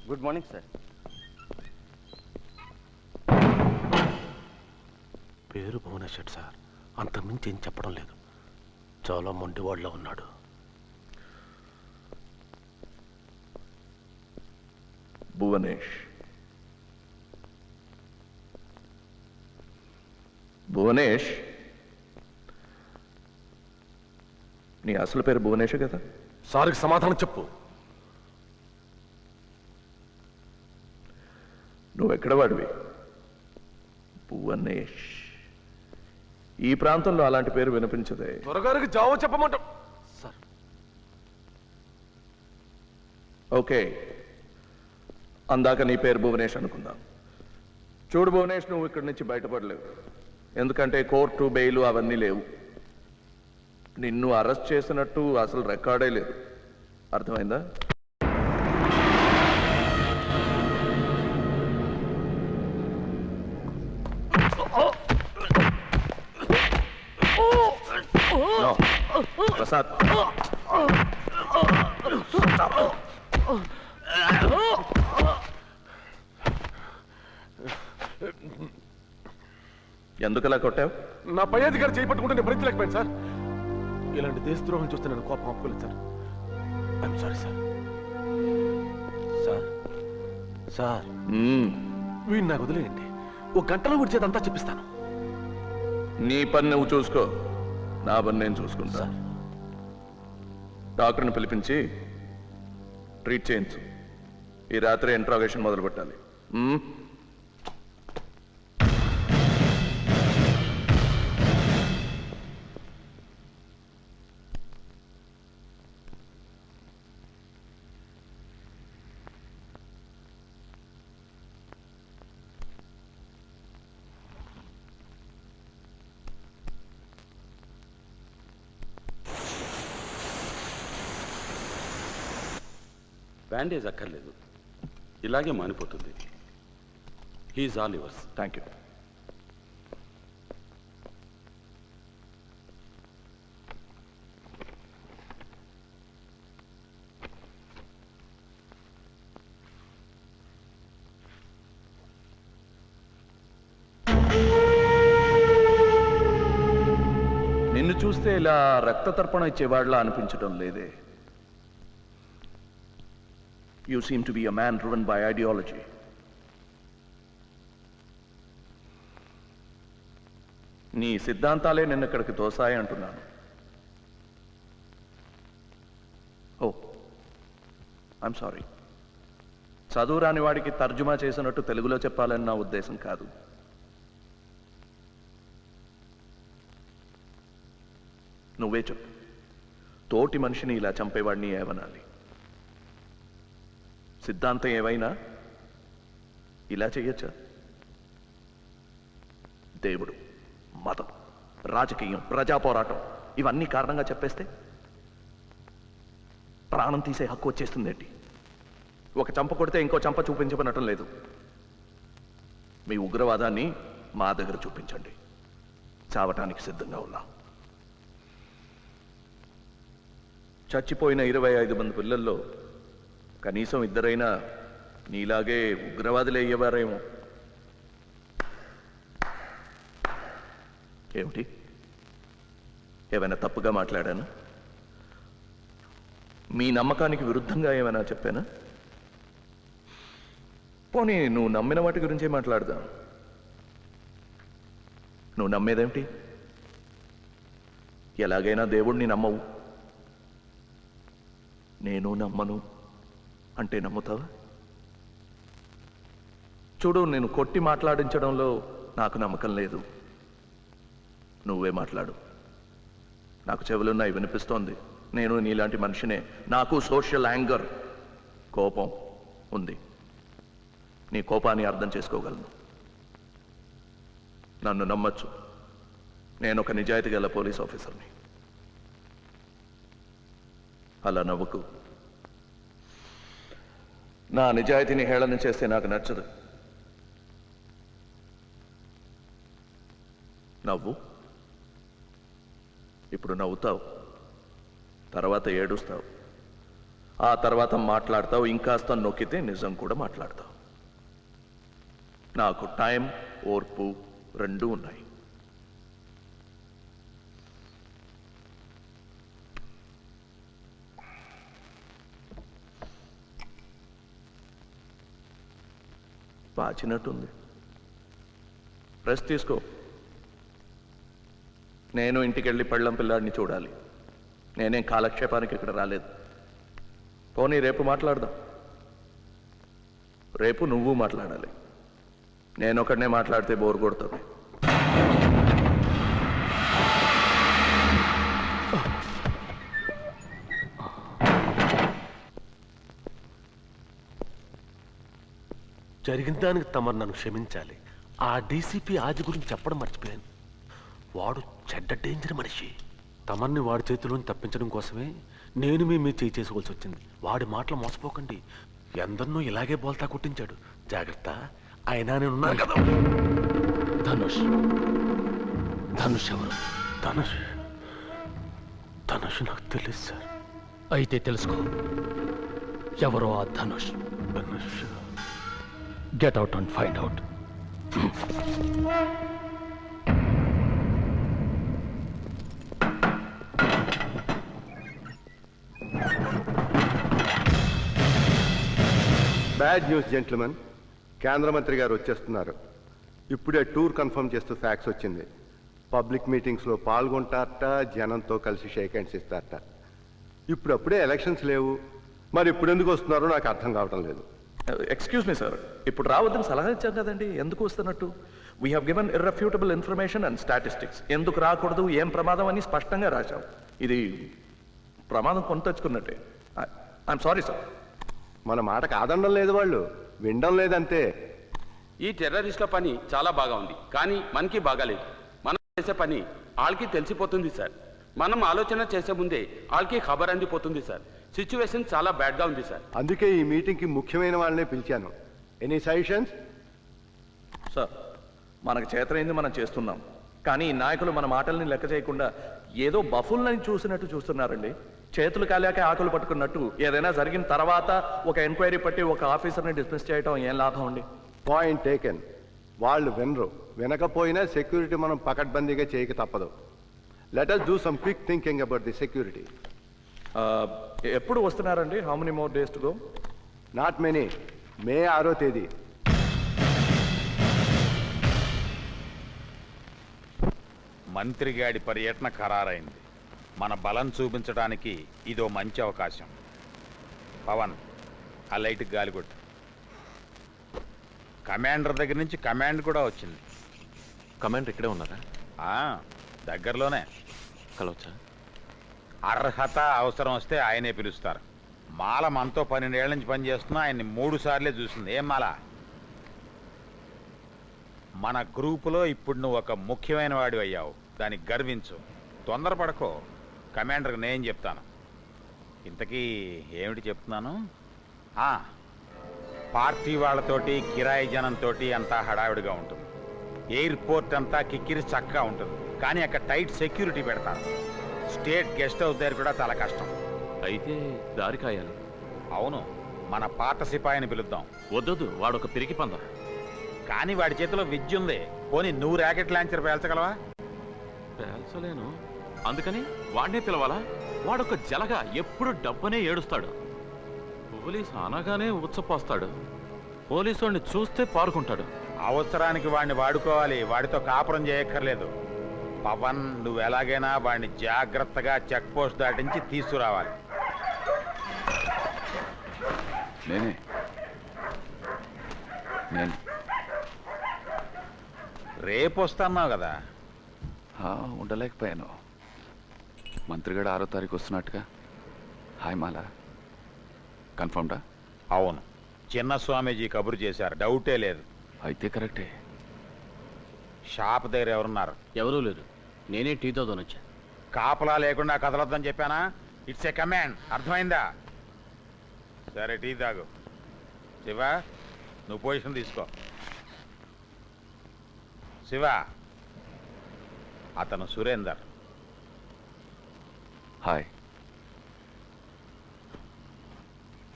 Good morning sir. పేరు Bhubaneswar sir, అంతకుమించి ఏం చెప్పడం లేదు. చాలా మొండివాళ్ళలో ఉన్నాడు. భువనేష్, నీ అసలు పేరు భువనేష్ కదా? సార్కి సమాధానం చెప్పు. నువ్వెక్కడ వాడివి? భువనేష్. ఈ ప్రాంతంలో అలాంటి పేరు వినిపించదే. త్వరగారికి జావో చెప్పమంట సార్. ఓకే, అందాక నీ పేరు భువనేష్ అనుకుందాం. చూడు భువనేష్, నువ్వు ఇక్కడి నుంచి బయటపడలేవు. ఎందుకంటే కోర్టు, బెయిలు అవన్నీ లేవు. నిన్ను అరెస్ట్ చేసినట్టు అసలు రికార్డే లేదు. అర్థమైందా? ప్రసాద్, ఎందుకలా కొట్టావు? నా పై అధికారి చేపట్టుకుంటే నేను భరించలేకపోయాను సార్. ఇలాంటి దేశద్రోహం చూస్తే నేను కోపం ఆపుకోలేదు sir. I'm sorry sir. Sir sir వీడిని నాకు వదిలేయండి. ఒక గంటలో విడిచేదంతా చెప్పిస్తాను. నీ పని నువ్వు చూసుకో, నా పని నేను చూసుకుంటా. డాక్టర్ని పిలిపించి ట్రీట్ చేయించు. ఈ రాత్రి ఇంట్రాగేషన్ మొదలు పెట్టాలి. బ్యాండేజ్ అక్కర్లేదు, ఇలాగే మానిపోతుంది. He's all yours. Thank you. నిన్ను చూస్తే ఇలా రక్త తర్పణ ఇచ్చేవాళ్ళ అనిపించడం లేదే. You seem to be a man driven by ideology. నీ సిద్ధాంతాలే నిన్ను ఇక్కడికి తోసాయి అంటున్నాను. ఓ, ఐఎమ్ సారీ. చదువు రాని వాడికి తర్జుమా చేసినట్టు తెలుగులో చెప్పాలని నా ఉద్దేశం కాదు. నువ్వే చెప్పు, తోటి మనిషిని ఇలా చంపేవాడిని ఏమనాలి? సిద్ధాంతం ఏవైనా ఇలా చెయ్యొచ్చా? దేవుడు, మతం, రాజకీయం, ప్రజా పోరాటం ఇవన్నీ కారణంగా చెప్పేస్తే ప్రాణం తీసే హక్కు వచ్చేస్తుందేంటి? ఒక చంప కొడితే ఇంకో చంప చూపించబడటం లేదు. మీ ఉగ్రవాదాన్ని మా దగ్గర చూపించండి, చావటానికి సిద్ధంగా ఉన్నాం. చచ్చిపోయిన 25 మంది పిల్లల్లో కనీసం ఇద్దరైనా నీలాగే ఉగ్రవాదులు అయ్యేవారేమో. ఏమిటి, ఏమైనా తప్పుగా మాట్లాడాను? మీ నమ్మకానికి విరుద్ధంగా ఏమైనా చెప్పానా? పోనీ నువ్వు నమ్మిన వాటి గురించే మాట్లాడదాం. నువ్వు నమ్మేదేమిటి? ఎలాగైనా దేవుణ్ణి నమ్మవు. నేను నమ్మను అంటే నమ్ముతావా? చూడు, నేను కొట్టి మాట్లాడించడంలో నాకు నమ్మకం లేదు. నువ్వే మాట్లాడు. నాకు చెవులున్నాయి, వినిపిస్తోంది. నేను నీలాంటి మనిషినే. నాకు సోషల్ యాంగర్, కోపం ఉంది. నీ కోపాన్ని అర్థం చేసుకోగలను. నన్ను నమ్మచ్చు. నేను ఒక నిజాయితీ గల పోలీస్ ఆఫీసర్ని. అలా నవ్వుకు. నా నిజాయితీని హేళన చేస్తే నాకు నచ్చదు. నవ్వు. ఇప్పుడు నవ్వుతావు, తర్వాత ఏడుస్తావు. ఆ తర్వాత మాట్లాడతావు, ఇంకాస్త నొక్కితే నిజం కూడా మాట్లాడతావు. నాకు టైం, ఓర్పు రెండూ ఉన్నాయి. పాచినట్టుంది. రెస్ట్ తీసుకో. నేను ఇంటికెళ్ళి పళ్ళం పిల్లాడిని చూడాలి. నేనేం కాలక్షేపానికి ఇక్కడ రాలేదు. పోనీ రేపు మాట్లాడదాం. రేపు నువ్వు మాట్లాడాలి. నేనొక్కడనే మాట్లాడితే బోర్ కొడుతుంది. జరిగిన దానికి తమరు నన్ను క్షమించాలి. ఆ డీసీపీ ఆది గురించి చెప్పడం మర్చిపోయాను. వాడు చెడ్డ డేంజర్ మనిషి. తమర్ని వాడి చేతిలోని తప్పించడం కోసమే నేను మీ చేయి చేసుకోవాల్సి వచ్చింది. వాడి మాటలు మోసపోకండి. ఎందరినో ఇలాగే బోల్తా కొట్టించాడు. జాగ్రత్త. అయినా నేనున్నాను కదా. ధనుష్ ధనుష్ ఎవరు? ధనుష్ ధనుష్ నాకు తెలియదు సార్. అయితే తెలుసుకో ఎవరో ఆ Dhanush. Dhanush get out and find out. Bad news gentlemen, కేంద్ర మంత్రి గారు వచ్చేస్తున్నారు. ఇప్పుడే టూర్ కన్ఫర్మ్ చేస్తూ ఫ్యాక్స్ వచ్చింది. పబ్లిక్ మీటింగ్స్లో పాల్గొంటారట, జనంతో కలిసి షేక్ హ్యాండ్స్ ఇస్తారట. ఇప్పుడప్పుడే ఎలక్షన్స్ లేవు, మరి ఇప్పుడు ఎందుకు వస్తున్నారో నాకు అర్థం కావటం లేదు. ఎక్స్క్యూజ్ మీ సార్, ఇప్పుడు రావద్దని సలహా ఇచ్చాం కదండి. ఎందుకు వస్తున్నట్టు? We have given irrefutable information and statistics. ఎందుకు రాకూడదు, ఏం ప్రమాదం అని స్పష్టంగా రాశాం. ఇది ప్రమాదం కొని తెచ్చుకున్నట్టే. I'm sorry sir. మన మాట కాదనడం లేదు, వాళ్ళు వినడం లేదంతే. ఈ టెర్రరిస్ట్ల పని చాలా బాగా ఉంది, కానీ మనకి బాగాలేదు. మనం చేసే పని వాళ్ళకి తెలిసిపోతుంది సార్. మనం ఆలోచన చేసే ముందే వాళ్ళకి ఖబర్ అందిపోతుంది సార్. సిచ్యువేషన్ చాలా బ్యాడ్గా ఉంది సార్. అందుకే ఈ మీటింగ్కి ముఖ్యమైన వాళ్ళనే పిలిచాను. Any suggestions? సార్, మనకు చేతనైంది మనం చేస్తున్నాం, కానీ ఈ నాయకులు మన మాటల్ని లెక్క చేయకుండా ఏదో బఫుల్ని చూసినట్టు చూస్తున్నారండి. చేతులు కాలేక ఆకులు పట్టుకున్నట్టు. ఏదైనా జరిగిన తర్వాత ఒక ఎంక్వైరీ పట్టి ఒక ఆఫీసర్ని డిస్మిస్ చేయడం ఏం లాభం అండి? Point taken. వాళ్ళు వినరు. వినకపోయినా సెక్యూరిటీ మనం పకడ్బందీగా చేయక తప్పదు. Let us do some quick thinking about the security. ఎప్పుడు వస్తున్నారండి? How many more days to go? Not many. May 6వ తేదీ. మంత్రిగాడి పర్యటన ఖరారైంది. మన బలం చూపించడానికి ఇదో మంచి అవకాశం. పవన్, ఆ లైట్ గాలికొట్టు. కమాండర్ దగ్గర నుంచి కమాండ్ కూడా వచ్చింది. కమాండర్ ఇక్కడే ఉన్నారా? దగ్గరలోనే. కలవచ్చా? అర్హత అవసరం వస్తే ఆయనే పిలుస్తారు. మాల మనతో 12 ఏళ్ల నుంచి పనిచేస్తున్నా ఆయన్ని 3 సార్లే చూసింది. ఏం మాల? మన గ్రూపులో ఇప్పుడు నువ్వు ఒక ముఖ్యమైన వాడి అయ్యావు. దానికి గర్వించు. తొందరపడకో. కమాండర్కి నేను చెప్తాను. ఇంతకీ ఏమిటి చెప్తున్నాను? పార్టీ వాళ్ళతోటి, కిరాయి జనంతో అంతా హడావిడిగా ఉంటుంది. ఎయిర్పోర్ట్ అంతా కిక్కిరి చక్కగా ఉంటుంది, కానీ అక్కడ టైట్ సెక్యూరిటీ పెడతారు. స్టేట్ గెస్ట్ హౌస్ దగ్గర కూడా చాలా కష్టం. అయితే దారి కాయాలి. అవును, మన పాత సిపాయిని పిలుద్దాం. వద్దొద్దు, వాడొక పిరికి పంద. కానీ వాడి చేతిలో విద్య ఉంది. పోనీ నువ్వు ర్యాకెట్ లాంచర్ పేల్చగలవా? పేల్చలేను. అందుకని వాడినే పిలవాలా? వాడొక జలగా ఎప్పుడు డబ్బనే ఏడుస్తాడు. పోలీసు అనగానే ఉచ్చపోస్తాడు. పోలీసు వాడిని చూస్తే పారుకుంటాడు. అవసరానికి వాడిని వాడుకోవాలి. వాడితో కాపురం చేయక్కర్లేదు. పవన్, నువ్వు ఎలాగైనా వాడిని జాగ్రత్తగా చెక్ పోస్ట్ దాటించి తీసుకురావాలి. నేను రేపు వస్తున్నావు కదా? ఉండలేకపోయాను. మంత్రిగాడు 6వ తారీఖు వస్తున్నట్టుగా. హాయ్ మాల, కన్ఫర్మ్డా? అవును, చిన్న స్వామీజీ కబురు చేశారు, డౌటే లేదు. అయితే కరెక్టే. షాప్ దగ్గర ఎవరున్నారు? ఎవరూ లేరు. నేనే టీ తోనొచ్చా. కాపలా లేకుండా కదలొద్దని చెప్పానా? ఇట్స్ ఏ కమాండ్, అర్థమైందా? సరే, టీ తాగు. శివ, నువ్వు పొజిషన్ తీసుకో. శివ, అతను సురేందర్. హాయ్.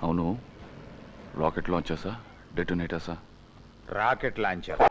అవును, రాకెట్ లాంచర్సా, డెటోనేటర్సా? Rocket launcher.